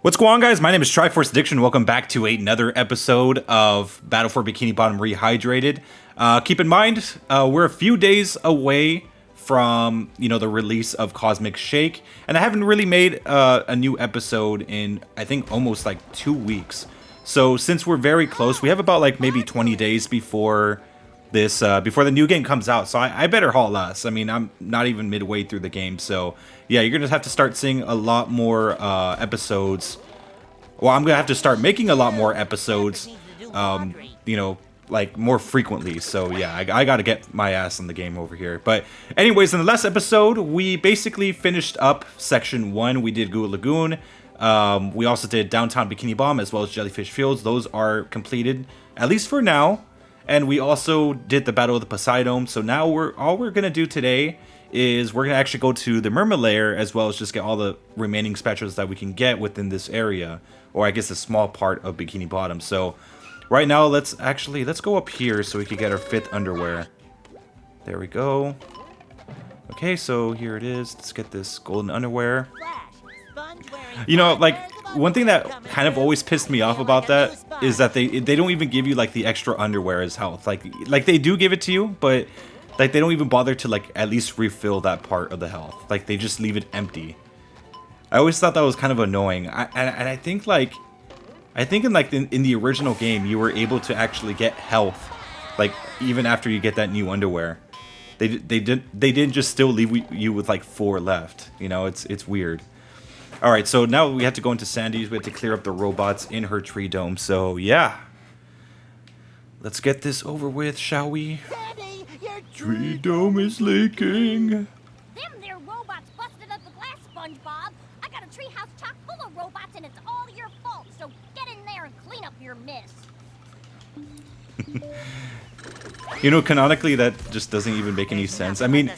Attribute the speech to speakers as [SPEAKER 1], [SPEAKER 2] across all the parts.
[SPEAKER 1] What's going on, guys? My name is Triforce Addiction. Welcome back to another episode of Battle for Bikini Bottom Rehydrated. Keep in mind, we're a few days away from, the release of Cosmic Shake, and I haven't really made a new episode in, I think, almost like 2 weeks. So since we're very close, we have about like maybe 20 days before this, before the new game comes out. So I better haul less. I mean, I'm not even midway through the game, so yeah, you're gonna have to start seeing a lot more episodes. Well, I'm gonna have to start making a lot more episodes, like more frequently. So yeah, I gotta get my ass in the game over here. But anyways, in the last episode, we basically finished up section 1. We did Goo Lagoon. We also did Downtown Bikini Bomb as well as Jellyfish Fields. Those are completed, at least for now. And we also did the Battle of the Poseidon. So now all we're gonna do today is we're gonna actually go to the Mermaid Lair as well as just get all the remaining specials that we can get within this area, or I guess a small part of Bikini Bottom. So right now, let's go up here so we can get our 5th underwear. There we go. Okay, so here it is. Let's get this golden underwear. Like, one thing that kind of always pissed me off about that is that they don't even give you like the extra underwear as health. Like they do give it to you, but like they don't even bother to like at least refill that part of the health. Like they just leave it empty. I always thought that was kind of annoying. I think in the original game you were able to actually get health, like even after you get that new underwear. They didn't just still leave you with like 4 left. It's weird. All right, so now we have to go into Sandy's. We have to clear up the robots in her tree dome. So yeah, let's get this over with, shall we?
[SPEAKER 2] Sandy, your
[SPEAKER 1] Tree dome is leaking.
[SPEAKER 2] Them there robots busted up the glass, Spongebob. I got a treehouse chock full of robots, and it's all your fault. So get in there and clean up your mess.
[SPEAKER 1] Canonically, that just doesn't even make any sense. I mean,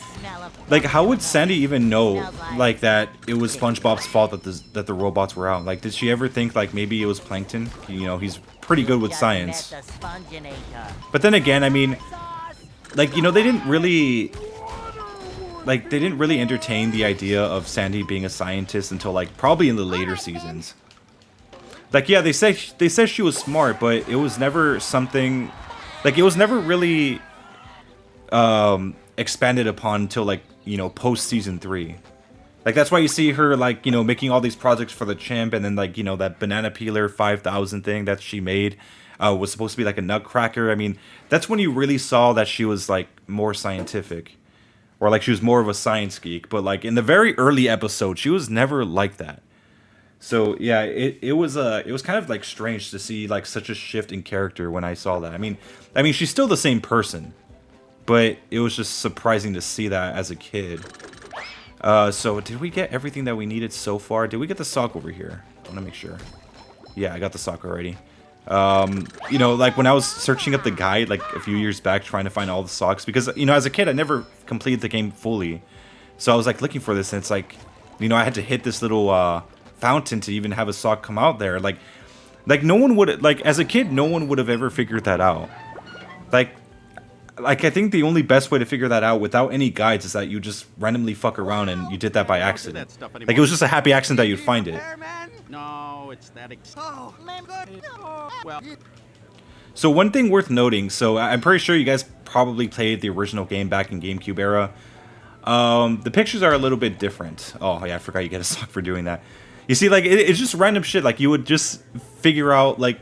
[SPEAKER 1] like, how would Sandy even know, like, that it was SpongeBob's fault that the robots were out? Like, did she ever think, like, maybe it was Plankton? He's pretty good with science. But then again, I mean, like, they didn't really entertain the idea of Sandy being a scientist until, like, probably in the later seasons. Like, yeah, they say she was smart, but it was never something... Like, it was never really expanded upon until, like, post season 3. Like, that's why you see her, like, making all these projects for the chimp, and then, like, that banana peeler 5000 thing that she made was supposed to be like a nutcracker. I mean, that's when you really saw that she was, like, more scientific, or like she was more of a science geek. But, like, in the very early episode, she was never like that. So yeah, it was kind of like strange to see like such a shift in character when I saw that. I mean she's still the same person, but it was just surprising to see that as a kid. So did we get everything that we needed so far? Did we get the sock over here? I want to make sure. Yeah, I got the sock already. Like when I was searching up the guide like a few years back trying to find all the socks, because as a kid I never completed the game fully. So I was like looking for this, and it's like, I had to hit this little fountain to even have a sock come out there. Like no one would, like, as a kid, no one would have ever figured that out. Like I think the only best way to figure that out without any guides is that you just randomly fuck around and you did that by accident. Like, it was just a happy accident that you'd find it.
[SPEAKER 3] No, it's that well.
[SPEAKER 1] So one thing worth noting, so I'm pretty sure you guys probably played the original game back in GameCube era. The pictures are a little bit different. Oh yeah, I forgot you get a sock for doing that. You see, like, it's just random shit, like, you would just figure out, like,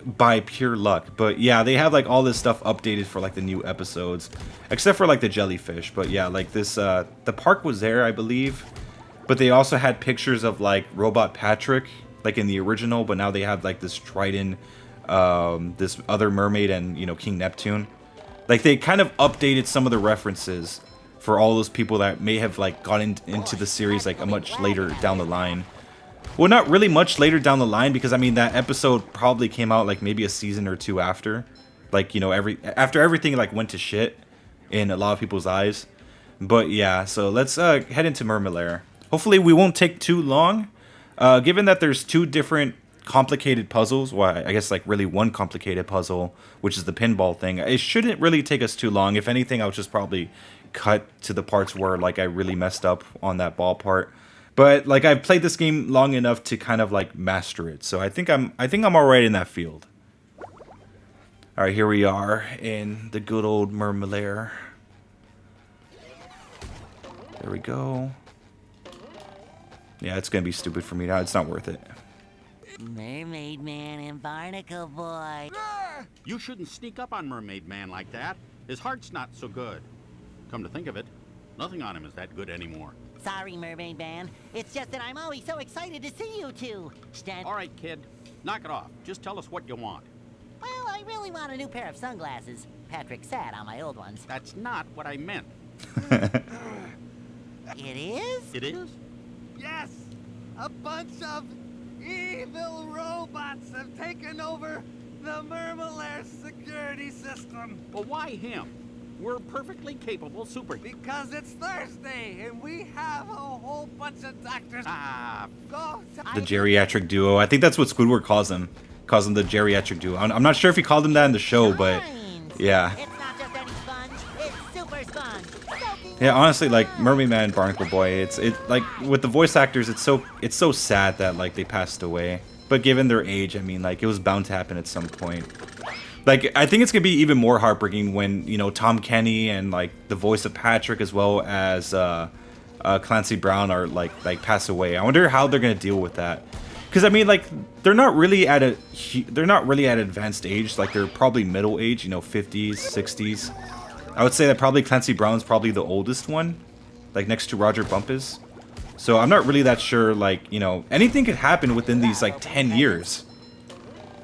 [SPEAKER 1] by pure luck. But, yeah, they have, like, all this stuff updated for, like, the new episodes. Except for, like, the jellyfish. But, yeah, like, this, the park was there, I believe. But they also had pictures of, like, Robot Patrick, like, in the original. But now they have, like, this Trident, this other mermaid, and, King Neptune. Like, they kind of updated some of the references for all those people that may have, like, gotten into the series, like, a much later down the line. Well, not really much later down the line, because, I mean, that episode probably came out, like, maybe a season or 2 after. Like, after everything, like, went to shit in a lot of people's eyes. But, yeah, so let's head into Mermaid Lair. Hopefully we won't take too long. Given that there's 2 different complicated puzzles, well, I guess, like, really one complicated puzzle, which is the pinball thing, it shouldn't really take us too long. If anything, I'll just probably cut to the parts where, like, I really messed up on that ball part. But like I've played this game long enough to kind of like master it. So I think I'm alright in that field. Alright, here we are in the good old Mermalair. There we go. Yeah, it's gonna be stupid for me now. It's not worth it.
[SPEAKER 4] Mermaid Man and Barnacle Boy.
[SPEAKER 3] You shouldn't sneak up on Mermaid Man like that. His heart's not so good. Come to think of it, nothing on him is that good anymore.
[SPEAKER 4] Sorry, Mermaid Man. It's just that I'm always so excited to see you two.
[SPEAKER 3] All right, kid. Knock it off. Just tell us what you want.
[SPEAKER 4] Well, I really want a new pair of sunglasses. Patrick sat on my old ones.
[SPEAKER 3] That's not what I meant.
[SPEAKER 4] It is?
[SPEAKER 3] It is?
[SPEAKER 5] Yes! A bunch of evil robots have taken over the Mermalair security system.
[SPEAKER 3] Well, why him? We're perfectly capable
[SPEAKER 5] Because it's Thursday and we have a whole bunch of doctors. Go to
[SPEAKER 1] The geriatric duo. I think that's what Squidward calls them. Calls them the geriatric duo. I'm not sure if he called them that in the show, but yeah.
[SPEAKER 4] It's not just any sponge, it's super sponge.
[SPEAKER 1] Yeah, honestly, like Mermaid Man and Barnacle Boy, it's like with the voice actors, it's so sad that like they passed away. But given their age, I mean, like it was bound to happen at some point. Like I think it's gonna be even more heartbreaking when Tom Kenny and like the voice of Patrick as well as Clancy Brown are like pass away. I wonder how they're gonna deal with that. Because I mean, like they're not really at advanced age. Like they're probably middle age, 50s, 60s. I would say that probably Clancy Brown's probably the oldest one, like next to Roger Bumpus. So I'm not really that sure. Like anything could happen within these like 10 years.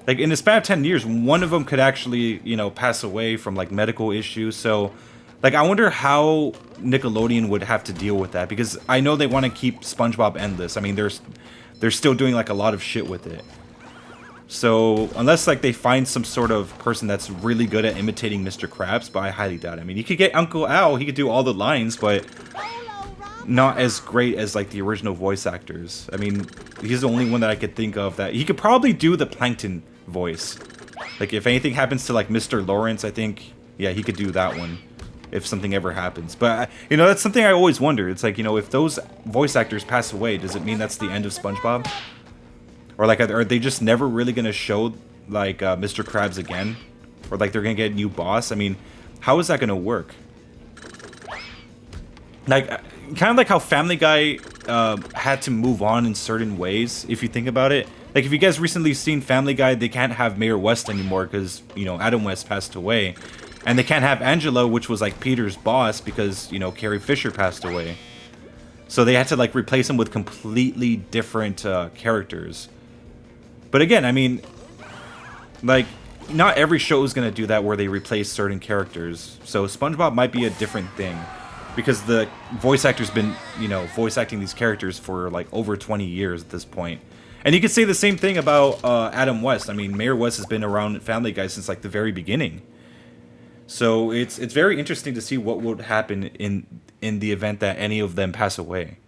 [SPEAKER 1] Like in the span of 10 years, one of them could actually pass away from like medical issues. So like I wonder how Nickelodeon would have to deal with that, because I know they want to keep SpongeBob endless. I mean, they're still doing like a lot of shit with it. So unless like they find some sort of person that's really good at imitating Mr. Krabs, but I highly doubt it. I mean, you could get Uncle Al, he could do all the lines, but not as great as like the original voice actors. I mean, he's the only one that I could think of that he could probably do the Plankton voice. Like if anything happens to like Mr. Lawrence, I think yeah, he could do that one if something ever happens. But that's something I always wonder. It's like, if those voice actors pass away, does it mean that's the end of SpongeBob? Or like are they just never really gonna show like Mr. Krabs again? Or like they're gonna get a new boss? I mean, how is that gonna work? Like kind of like how Family Guy had to move on in certain ways, if you think about it. Like if you guys recently seen Family Guy, they can't have Mayor West anymore because Adam West passed away. And they can't have Angela, which was like Peter's boss, because Carrie Fisher passed away. So they had to like replace him with completely different characters. But again, I mean, like not every show is gonna do that where they replace certain characters. So SpongeBob might be a different thing, because the voice actor's been voice acting these characters for like over 20 years at this point. And you could say the same thing about Adam West. I mean, Mayor West has been around Family Guy since like the very beginning. So it's very interesting to see what would happen in the event that any of them pass away.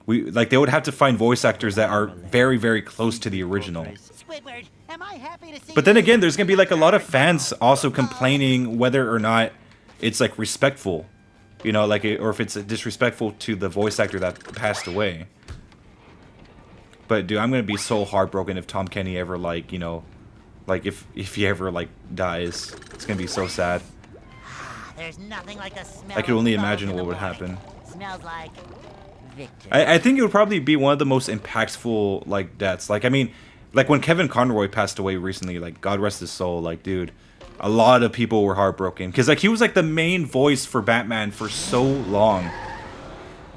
[SPEAKER 1] They would have to find voice actors that are very, very close to the original.
[SPEAKER 4] Squidward, am I happy to see
[SPEAKER 1] But then again, there's gonna be like a lot of fans also complaining whether or not it's like respectful, or if it's disrespectful to the voice actor that passed away. But dude, I'm gonna be so heartbroken if Tom Kenny ever if he ever dies. It's gonna be so sad.
[SPEAKER 4] There's nothing like the smell.
[SPEAKER 1] I could only
[SPEAKER 4] of salt
[SPEAKER 1] imagine
[SPEAKER 4] in
[SPEAKER 1] what
[SPEAKER 4] the
[SPEAKER 1] would
[SPEAKER 4] morning.
[SPEAKER 1] happen.
[SPEAKER 4] Smells like victory.
[SPEAKER 1] I think it would probably be one of the most impactful deaths. I mean, when Kevin Conroy passed away recently, God rest his soul, dude, a lot of people were heartbroken because he was the main voice for Batman for so long.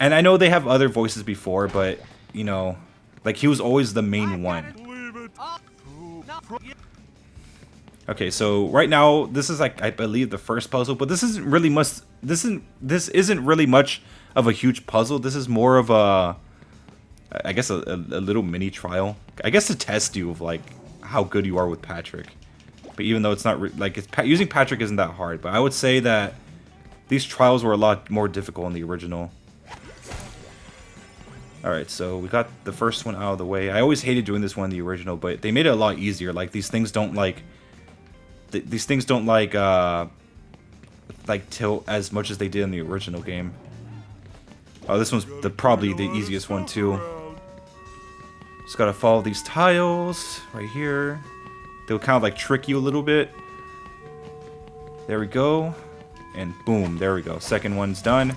[SPEAKER 1] And I know they have other voices before, but he was always the main one. Okay, so right now this is I believe the first puzzle, but this isn't really much. This isn't really much of a huge puzzle. This is more of a, I guess a little mini trial. I guess to test you of how good you are with Patrick. But even though it's not using Patrick isn't that hard, but I would say that these trials were a lot more difficult in the original. Alright, so we got the first one out of the way. I always hated doing this one in the original, but they made it a lot easier. These things don't tilt as much as they did in the original game. Oh, this one's probably the easiest one too. Just gotta follow these tiles right here. They'll kind of like trick you a little bit. There we go. And boom, there we go. Second one's done.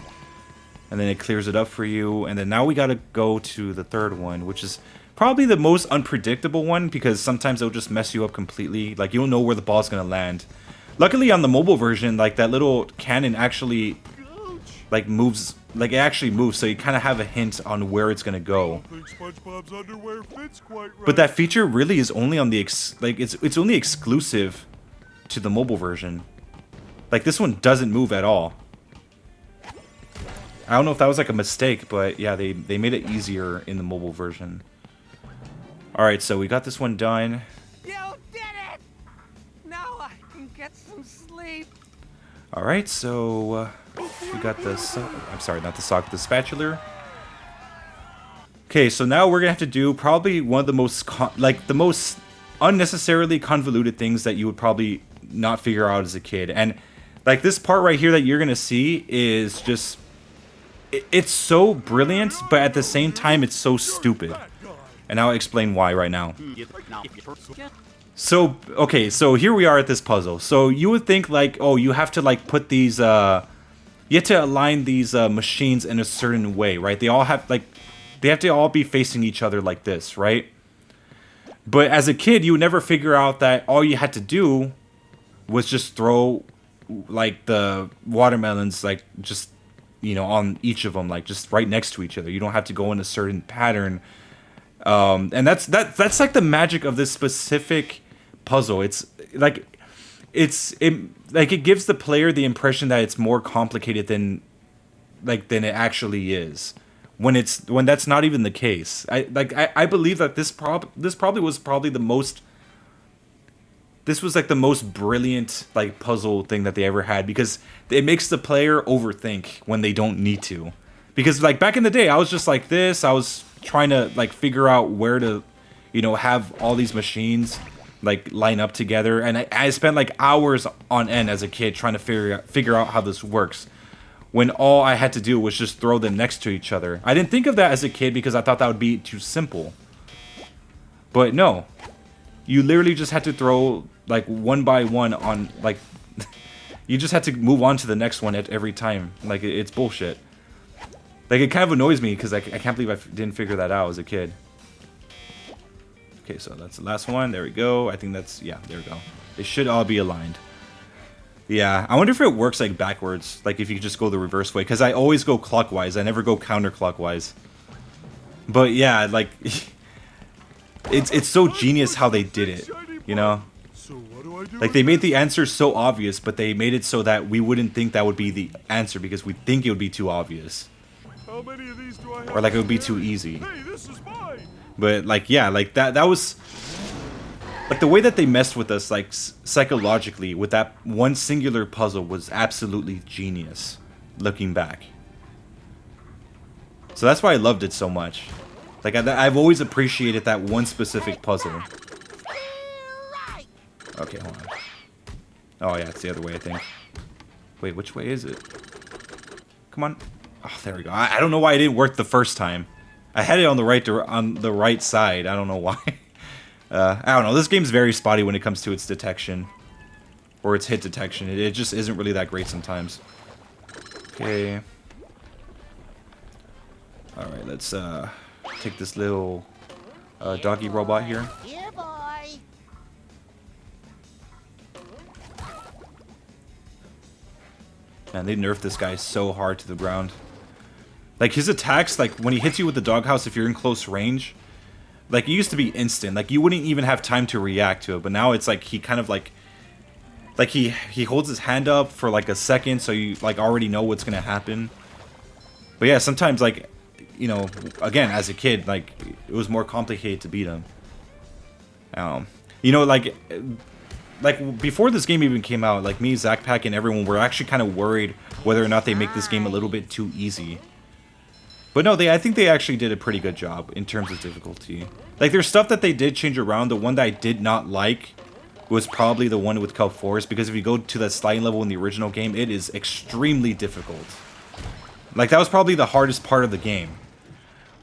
[SPEAKER 1] And then it clears it up for you. And then now we gotta go to the third one, which is probably the most unpredictable one because sometimes it'll just mess you up completely. Like, you don't know where the ball's gonna land. Luckily on the mobile version, like, that little cannon actually, like, moves. Like, it actually moves, so you kind of have a hint on where it's gonna go. But that feature really is only on the it's only exclusive to the mobile version. Like, this one doesn't move at all. I don't know if that was like a mistake, but yeah, they made it easier in the mobile version. All right, so we got this one done.
[SPEAKER 5] You did it! Now I can get some sleep.
[SPEAKER 1] All right, so we got the I'm sorry, not the sock, the spatula. Okay, so now we're gonna have to do probably one of the most the most unnecessarily convoluted things that you would probably not figure out as a kid. And like this part right here that you're gonna see is just it's so brilliant, but at the same time it's so stupid. And I'll explain why right now. So, okay, so here we are at this puzzle. So you would think like, oh, you have to like put these, you have to align these machines in a certain way, right? They all have like, they have to all be facing each other like this, right? But as a kid, you would never figure out that all you had to do was just throw like the watermelons, like just, you know, on each of them, like just right next to each other. You don't have to go in a certain pattern. And that's like the magic of this specific puzzle. It's like it gives the player the impression that it's more complicated than it actually is, when that's not even the case. I believe that this probably was the most brilliant like puzzle thing that they ever had, because it makes the player overthink when they don't need to. Because like back in the day, I was just like this. I was trying to like figure out where to, you know, have all these machines like line up together, and I spent like hours on end as a kid trying to figure out how this works, when all I had to do was just throw them next to each other. I didn't think of that as a kid because I thought that would be too simple. But no, you literally just had to throw like one by one on like you just had to move on to the next one at every time. Like it's bullshit. Like, it kind of annoys me because I can't believe I didn't figure that out as a kid. Okay, so that's the last one. There we go. I think that's, yeah, there we go. They should all be aligned. Yeah, I wonder if it works, like, backwards. Like, if you just go the reverse way. Because I always go clockwise. I never go counterclockwise. But, yeah, like, it's so genius how they did it, you know? Like, they made the answer so obvious, but they made it so that we wouldn't think that would be the answer because we think it would be too obvious.
[SPEAKER 6] How many of these do I have?
[SPEAKER 1] Or like it would be too easy.
[SPEAKER 6] Hey, this is mine.
[SPEAKER 1] But like, yeah, like that was like the way that they messed with us, like psychologically, with that one singular puzzle was absolutely genius, looking back. So that's why I loved it so much. Like I've always appreciated that one specific puzzle. Okay, hold on. Oh yeah, it's the other way, I think. Wait, which way is it? Come on. Oh, there we go. I don't know why it didn't work the first time. I had it on the right side. I don't know why. I don't know. This game's very spotty when it comes to its detection, or its hit detection. It just isn't really that great sometimes. Okay. All right, let's take this little doggy robot here.
[SPEAKER 4] Here, boy.
[SPEAKER 1] Man, they nerfed this guy so hard to the ground. Like, his attacks, like, when he hits you with the doghouse, if you're in close range, like, it used to be instant. Like, you wouldn't even have time to react to it. But now it's like, he kind of, like he holds his hand up for, like, a second, so you, like, already know what's gonna happen. But yeah, sometimes, like, you know, again, as a kid, like, it was more complicated to beat him. You know, like, before this game even came out, like, me, Zach Pack, and everyone were actually kind of worried whether or not they make this game a little bit too easy. But no, I think they actually did a pretty good job in terms of difficulty. Like, there's stuff that they did change around. The one that I did not like was probably the one with Kelp Forest, because if you go to that sliding level in the original game, it is extremely difficult. Like that was probably the hardest part of the game.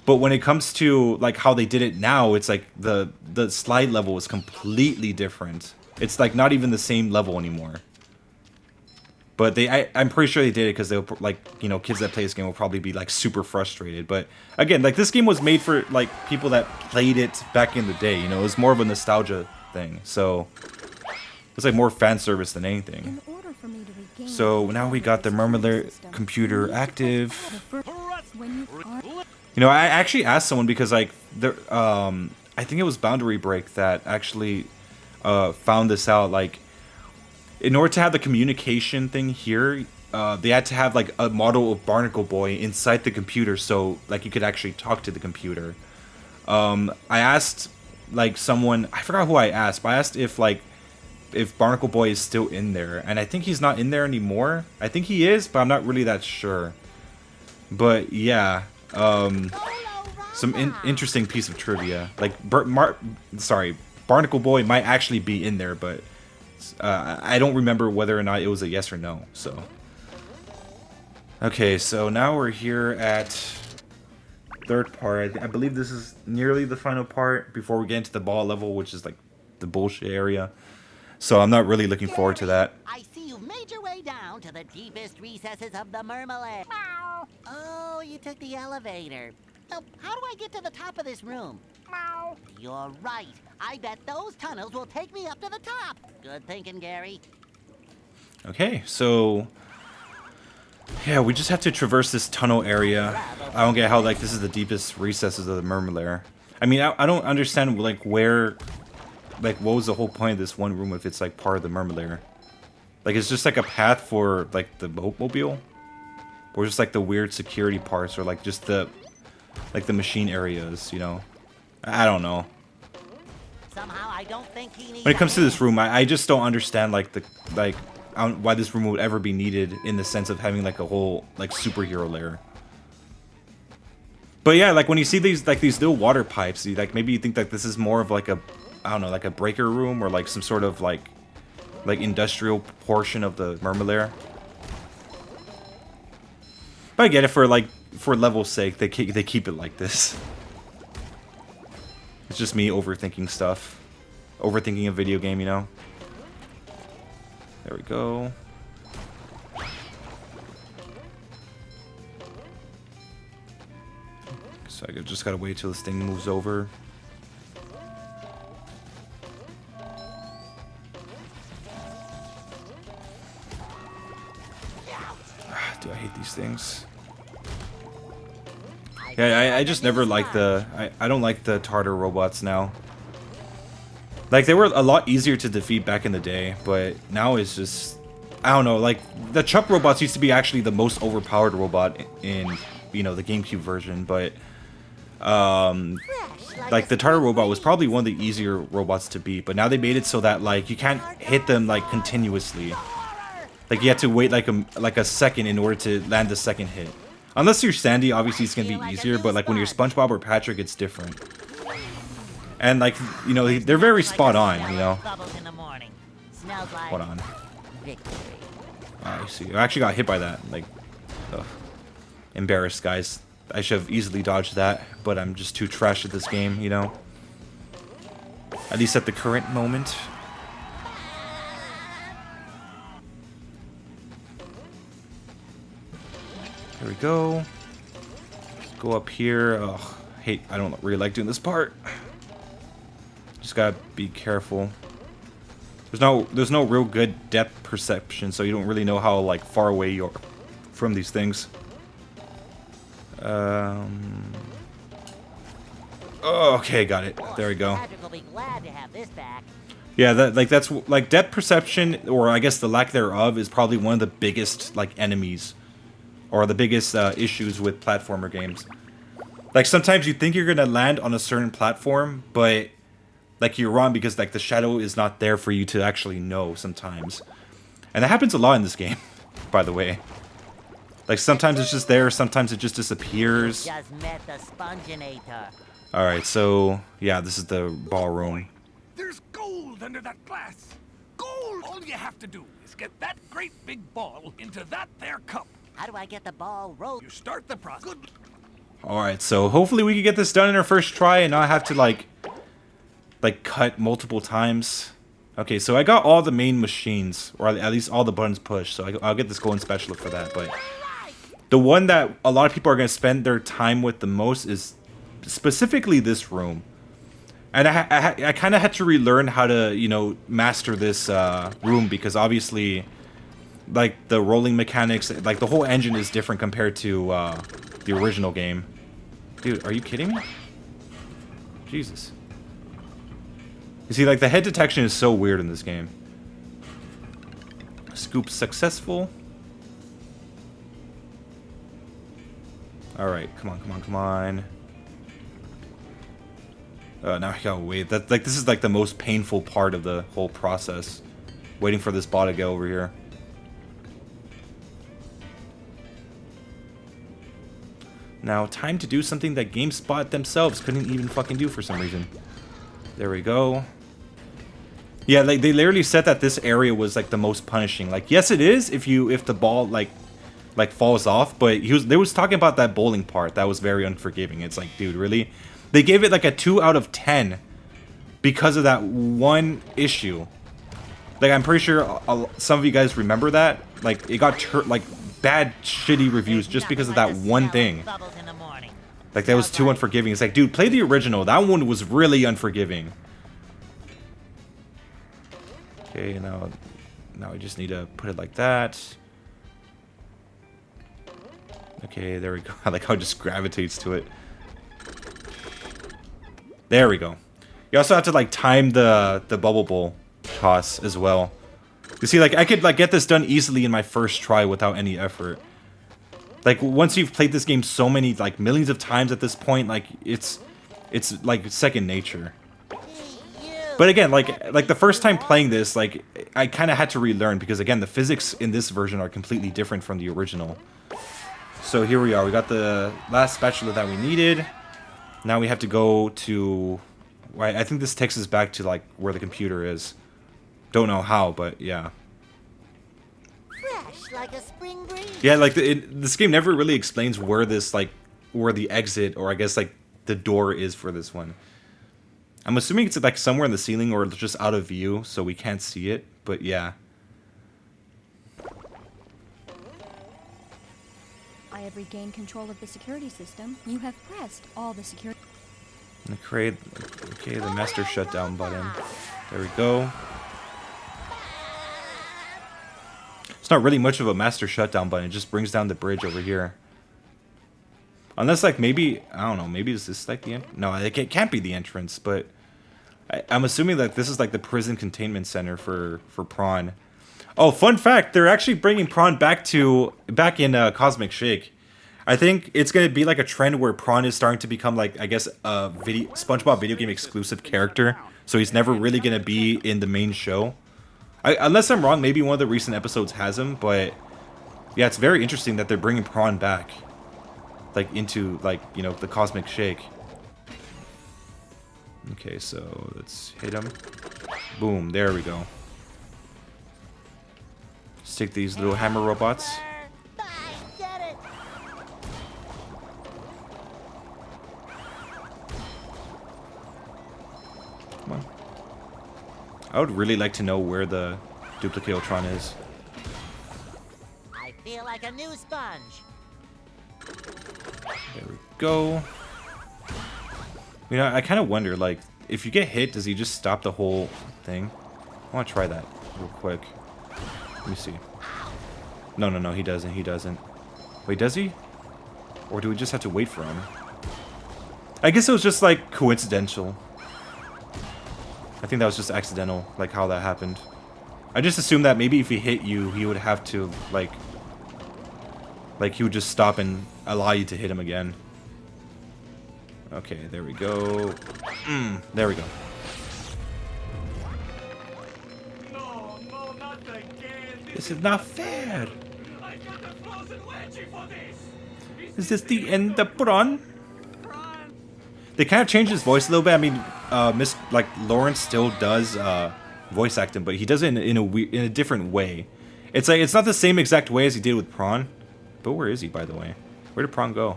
[SPEAKER 1] But when it comes to like how they did it now, it's like the slide level is completely different. It's like not even the same level anymore. But I'm pretty sure they did it because they'll like, you know, kids that play this game will probably be like super frustrated. But again, like this game was made for like people that played it back in the day. You know, it was more of a nostalgia thing. So it's like more fan service than anything. So now we got the Murmler computer active. You know, I actually asked someone because like there, I think it was Boundary Break that actually found this out. Like, in order to have the communication thing here, they had to have like a model of Barnacle Boy inside the computer, so like you could actually talk to the computer. I asked like someone, I forgot who I asked, but I asked if Barnacle Boy is still in there, and I think he's not in there anymore. I think he is, but I'm not really that sure. But yeah, some interesting piece of trivia. Like Barnacle Boy might actually be in there, but I don't remember whether or not it was a yes or no. So okay, so now we're here at third part. I believe this is nearly the final part before we get into the ball level, which is like the bullshit area. So I'm not really looking forward to that.
[SPEAKER 4] I see you've made your way down to the deepest recesses of the Murmler. Oh, you took the elevator. Now, how do I get to the top of this room? You're right. I bet those tunnels will take me up to the top. Good thinking, Gary.
[SPEAKER 1] Okay, so yeah, we just have to traverse this tunnel area. I don't get how like this is the deepest recesses of the Murmler. I mean, I don't understand like where, like what was the whole point of this one room if it's like part of the Murmler? Like it's just like a path for like the boatmobile, or just like the weird security parts, or like just the machine areas, you know? I don't know.
[SPEAKER 4] Somehow I don't think he needs
[SPEAKER 1] When it comes to this room, I just don't understand like why this room would ever be needed in the sense of having like a whole like superhero lair. But yeah, like when you see these little water pipes, like maybe you think that this is more of like a, I don't know, like a breaker room or like some sort of like industrial portion of the Murmler. But I get it, for level's sake, they keep it like this. It's just me overthinking stuff. Overthinking a video game, you know? There we go. So I just gotta wait till this thing moves over. Do I hate these things? Yeah, I just never liked I don't like the Tartar robots now. Like, they were a lot easier to defeat back in the day, but now it's just, I don't know, like, the Chuck robots used to be actually the most overpowered robot in, you know, the GameCube version, but, like, the Tartar robot was probably one of the easier robots to beat, but now they made it so that, like, you can't hit them, like, continuously. Like, you have to wait, like a second in order to land the second hit. Unless you're Sandy, obviously it's gonna be easier, but, like, when you're Spongebob or Patrick, it's different. And, like, you know, they're very spot on, you know? Hold on. I see. I actually got hit by that. Like, ugh. Embarrassed, guys. I should have easily dodged that, but I'm just too trash at this game, you know? At least at the current moment. There we go. Let's go up here. Ugh, I don't really like doing this part. Just gotta be careful. There's no real good depth perception, so you don't really know how like far away you are from these things. Oh, okay, got it. There we go. Yeah, that's like depth perception, or I guess the lack thereof, is probably one of the biggest like enemies, or the biggest issues with platformer games. Like sometimes you think you're gonna land on a certain platform, but like you're wrong because like the shadow is not there for you to actually know sometimes. And that happens a lot in this game, by the way. Like sometimes it's just there, sometimes it just disappears.
[SPEAKER 4] Just met the Sponginator.
[SPEAKER 1] Alright, so yeah, this is the ballroom.
[SPEAKER 5] There's gold under that glass. Gold! All you have to do is get that great big ball into that there cup.
[SPEAKER 4] How do I get the ball rolling?
[SPEAKER 5] You start the process. Good.
[SPEAKER 1] Alright, so hopefully we can get this done in our first try and not have to, like cut multiple times. Okay, so I got all the main machines, or at least all the buttons pushed, so I'll get this going special for that, but the one that a lot of people are going to spend their time with the most is specifically this room. And I kind of had to relearn how to, you know, master this room, because obviously, like, the rolling mechanics, like, the whole engine is different compared to the original game. Dude, are you kidding me? Jesus. You see, like, the head detection is so weird in this game. Scoop successful. Alright, come on, come on, come on. Now I gotta wait. This is like the most painful part of the whole process. Waiting for this ball to get over here. Now, time to do something that GameSpot themselves couldn't even fucking do for some reason. There we go. Yeah, like, they literally said that this area was like the most punishing. Like, yes, it is if the ball like falls off, but they was talking about that bowling part that was very unforgiving. It's like, dude, really? They gave it like a 2 out of 10 because of that one issue. Like, I'm pretty sure some of you guys remember that. Like, it got like bad, shitty reviews just because of that one thing. Like, that was too unforgiving. It's like, dude, play the original. That one was really unforgiving. Okay, now I just need to put it like that. Okay, there we go. I like how it just gravitates to it. There we go. You also have to, like, time the bubble bowl toss as well. You see, like, I could, like, get this done easily in my first try without any effort. Like, once you've played this game so many, like, millions of times at this point, like, it's like second nature. But again, like the first time playing this, like, I kind of had to relearn because, again, the physics in this version are completely different from the original. So here we are. We got the last spatula that we needed. Now we have to go to... Right, I think this takes us back to, like, where the computer is. Don't know how, but yeah.
[SPEAKER 4] Fresh like a spring breeze.
[SPEAKER 1] Yeah, like, this game never really explains where this, like, where the exit, or I guess, like, the door is for this one. I'm assuming it's, like, somewhere in the ceiling or just out of view, so we can't see it, but yeah.
[SPEAKER 7] I have regained control of the security system. You have pressed all the security...
[SPEAKER 1] Okay, the master shutdown button. There we go. It's not really much of a master shutdown button. It just brings down the bridge over here. Unless, like, maybe... I don't know. Maybe is this, like, the... No, it can't be the entrance, but... I'm assuming that this is, like, the prison containment center for Prawn. Oh, fun fact, they're actually bringing Prawn back in Cosmic Shake. I think it's going to be like a trend where Prawn is starting to become, like, I guess, a SpongeBob video game exclusive character. So he's never really going to be in the main show. Unless I'm wrong, maybe one of the recent episodes has him, but yeah, it's very interesting that they're bringing Prawn back, like, into, like, you know, the Cosmic Shake. Okay, so let's hit him. Boom, there we go. Let's take these little hammer robots. Come on. I would really like to know where the Duplicatotron is.
[SPEAKER 4] I feel like a new sponge.
[SPEAKER 1] There we go. You know, I kind of wonder, like, if you get hit, does he just stop the whole thing? I want to try that real quick. Let me see. No, he doesn't. Wait, does he? Or do we just have to wait for him? I guess it was just, like, coincidental. I think that was just accidental, like, how that happened. I just assumed that maybe if he hit you, he would have to, like, he would just stop and allow you to hit him again. Okay, there we go. There we go.
[SPEAKER 6] No, not again.
[SPEAKER 1] This is not fair.
[SPEAKER 6] I got a frozen wedgie for this.
[SPEAKER 1] Is this the end of Prawn? They kind of changed his voice a little bit. I mean, Lawrence still does voice acting, but he does it in a different way. It's like, it's not the same exact way as he did with Prawn, But where is he, by the way? Where did Prawn go?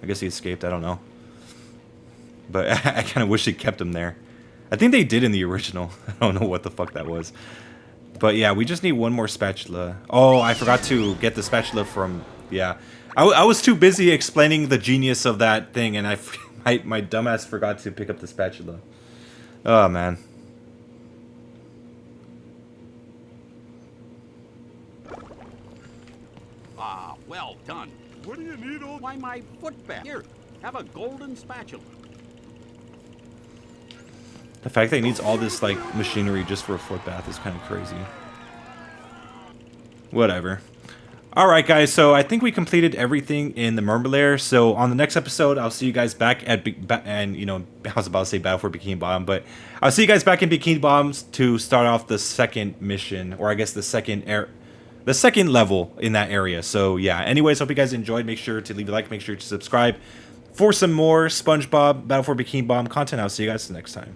[SPEAKER 1] I guess he escaped. I don't know. But I kind of wish they kept him there. I think they did in the original. I don't know what the fuck that was. But yeah, we just need one more spatula. Oh, I forgot to get the spatula from... Yeah. I was too busy explaining the genius of that thing, and my dumbass forgot to pick up the spatula. Oh, man.
[SPEAKER 3] Ah, well done.
[SPEAKER 6] What do you need, old...
[SPEAKER 3] Why, my foot bath. Here, have a golden spatula.
[SPEAKER 1] The fact that he needs all this, like, machinery just for a foot bath is kind of crazy. Whatever. Alright, guys, so I think we completed everything in the Mermaid Lair. So on the next episode, I'll see you guys back at... and, you know, I was about to say Battle for Bikini Bottom, but I'll see you guys back in Bikini Bottoms to start off the second mission, or I guess the second level in that area. So, yeah. Anyways, hope you guys enjoyed. Make sure to leave a like. Make sure to subscribe for some more SpongeBob Battle for Bikini Bottom content. I'll see you guys next time.